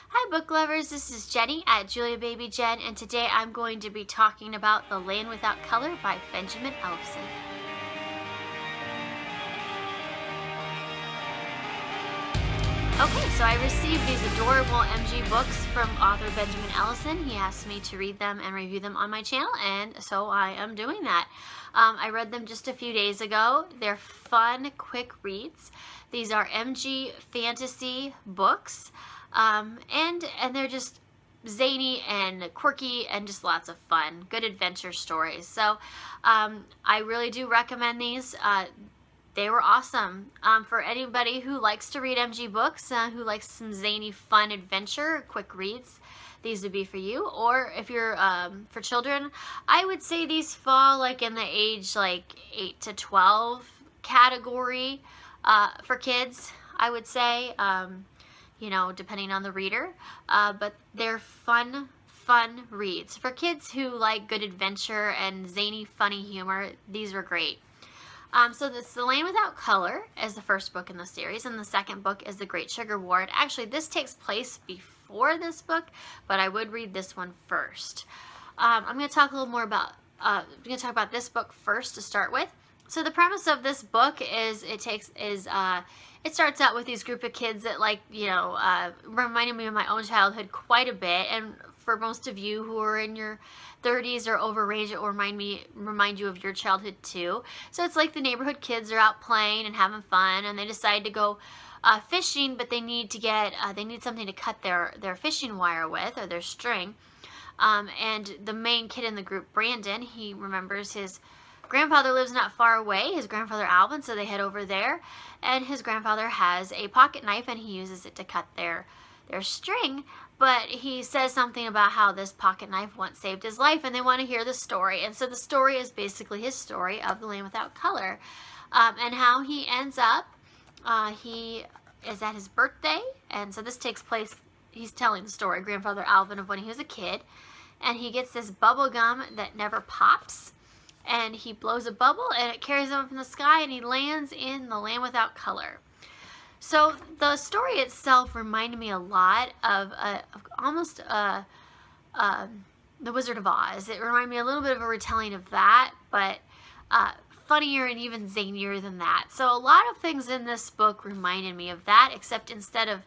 Hi book lovers, this is Jenny at Julia Baby Jen, and today I'm going to be talking about The Land Without Color by Benjamin Ellefson. Okay, so I received these adorable MG books from author Benjamin Ellefson. He asked me to read them and review them on my channel, and so I am doing that. I read them just a few days ago. They're fun, quick reads. These are MG fantasy books, and they're just zany and quirky and just lots of fun. Good adventure stories. So I really do recommend these. They were awesome. For anybody who likes to read MG books, who likes some zany, fun adventure, quick reads, these would be for you. Or if you're for children, I would say these fall like in the age like 8 to 12 category for kids, I would say, you know, depending on the reader. But they're fun reads. For kids who like good adventure and zany, funny humor, these were great. So this The Land Without Color is the first book in the series, and the second book is The Great Sugar War. And actually, this takes place before this book, but I would read this one first. I'm going to talk a little more about, I'm going to talk about this book first to start with. So the premise of this book is it starts out with these group of kids that, like, you know, reminded me of my own childhood quite a bit, and for most of you who are in your 30s or over range, it will remind you of your childhood too. So it's like the neighborhood kids are out playing and having fun, and they decide to go fishing, but they need to get they need something to cut their fishing wire with, or their string. And the main kid in the group, Brandon, he remembers his grandfather lives not far away, his grandfather Alvin, so they head over there, and his grandfather has a pocket knife and he uses it to cut their string. But he says something about how this pocket knife once saved his life, and they want to hear the story. And so the story is basically his story of The Land Without Color, and how he ends up, he is at his birthday, and so this takes place, he's telling the story, Grandfather Alvin, of when he was a kid, and he gets this bubble gum that never pops, and he blows a bubble, and it carries him up in the sky, and he lands in the land without color. So the story itself reminded me a lot of almost The Wizard of Oz. It reminded me a little bit of a retelling of that, but funnier and even zanier than that. So a lot of things in this book reminded me of that, except instead of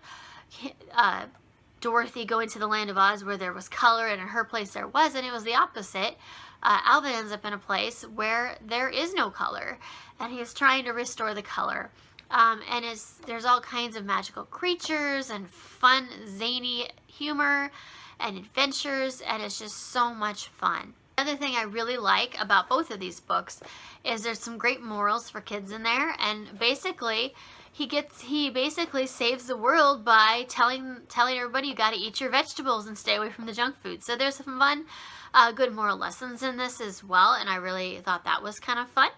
Dorothy going to the land of Oz where there was color and in her place there wasn't, it was the opposite. Alvin ends up in a place where there is no color, and he's trying to restore the color. And there's all kinds of magical creatures and fun, zany humor and adventures, and it's just so much fun. Another thing I really like about both of these books is there's some great morals for kids in there, and basically he basically saves the world by telling everybody you got to eat your vegetables and stay away from the junk food. So there's some fun, good moral lessons in this as well, and I really thought that was kind of fun.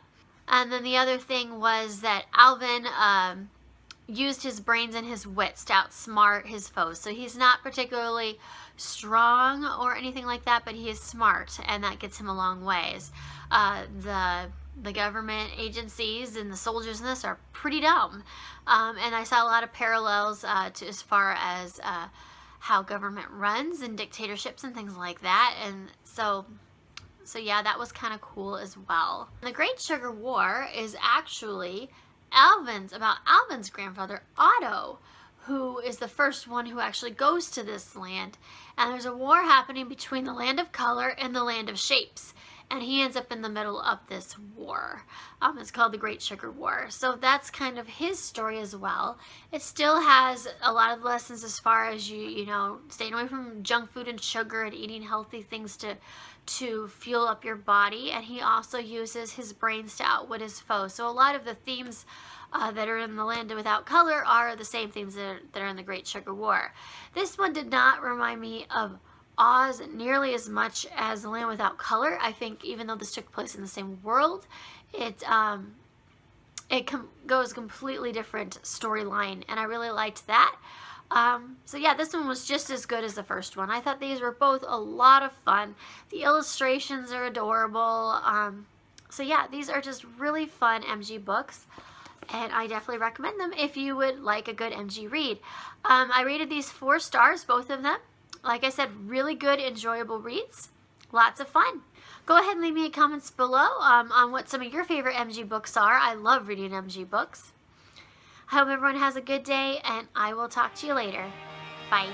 And then the other thing was that Alvin used his brains and his wits to outsmart his foes. So he's not particularly strong or anything like that, but he is smart, and that gets him a long ways. The government agencies and the soldiers in this are pretty dumb. And I saw a lot of parallels to as far as how government runs and dictatorships and things like that. And so yeah, that was kind of cool as well. The Great Sugar War is actually about Alvin's grandfather, Otto, who is the first one who actually goes to this land. And there's a war happening between the land of color and the land of shapes. And he ends up in the middle of this war. It's called the Great Sugar War. So that's kind of his story as well. It still has a lot of lessons as far as you know, staying away from junk food and sugar and eating healthy things to fuel up your body. And he also uses his brains to outwit his foes. So a lot of the themes that are in The Land Without Color are the same themes that are in the Great Sugar War. This one did not remind me of Oz nearly as much as The Land Without Color. I think even though this took place in the same world, it goes completely different storyline, and I really liked that. So yeah, this one was just as good as the first one. I thought these were both a lot of fun. The illustrations are adorable. So yeah, these are just really fun MG books, and I definitely recommend them if you would like a good MG read. I rated these 4 stars, both of them. Like I said, really good, enjoyable reads. Lots of fun. Go ahead and leave me comments below on what some of your favorite MG books are. I love reading MG books. I hope everyone has a good day, and I will talk to you later. Bye.